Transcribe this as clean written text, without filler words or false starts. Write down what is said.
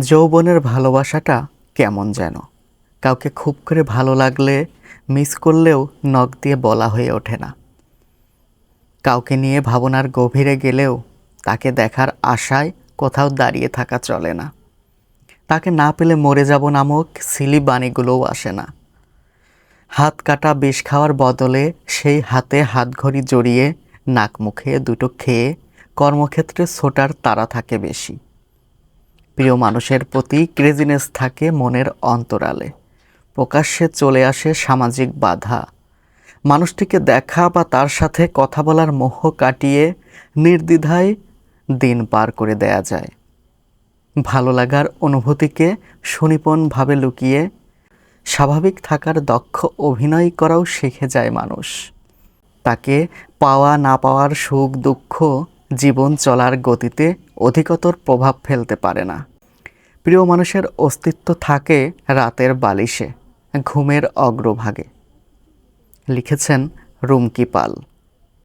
যৌবনের ভালোবাসাটা কেমন যেন কাউকে খুব করে ভালো লাগলে মিস করলেও নখ দিয়ে বলা হয়ে ওঠে না। কাউকে নিয়ে ভাবনার গভীরে গেলেও তাকে দেখার আশায় কোথাও দাঁড়িয়ে থাকা চলে না। তাকে না পেলে মরে যাব নামক সিলি বাণীগুলোও আসে না। হাত কাটা বিষ খাওয়ার বদলে সেই হাতে হাতঘড়ি জড়িয়ে নাক মুখে দুটো খেয়ে কর্মক্ষেত্রে ছোটার তাড়া থাকে বেশি। প্রিয় মানুষের প্রতি ক্রেজিনেস থাকে মনের অন্তরালে, প্রকাশ্যে চলে আসে সামাজিক বাধা। মানুষটিকে দেখা বা তার সাথে কথা বলার মোহ কাটিয়ে নির্দ্বিধায় দিন পার করে দেয়া যায়। ভালো লাগার অনুভূতিকে সুনিপুণভাবে লুকিয়ে স্বাভাবিক থাকার দক্ষ অভিনয় করাও শিখে যায় মানুষ। তাকে পাওয়া না পাওয়ার সুখ দুঃখ জীবন চলার গতিতে অধিকতর প্রভাব ফেলতে পারে না। প্রিয় মানুষের অস্তিত্ব থাকে রাতের বালিশে, ঘুমের অগ্রভাগে। লিখেছেন রুমকি পাল।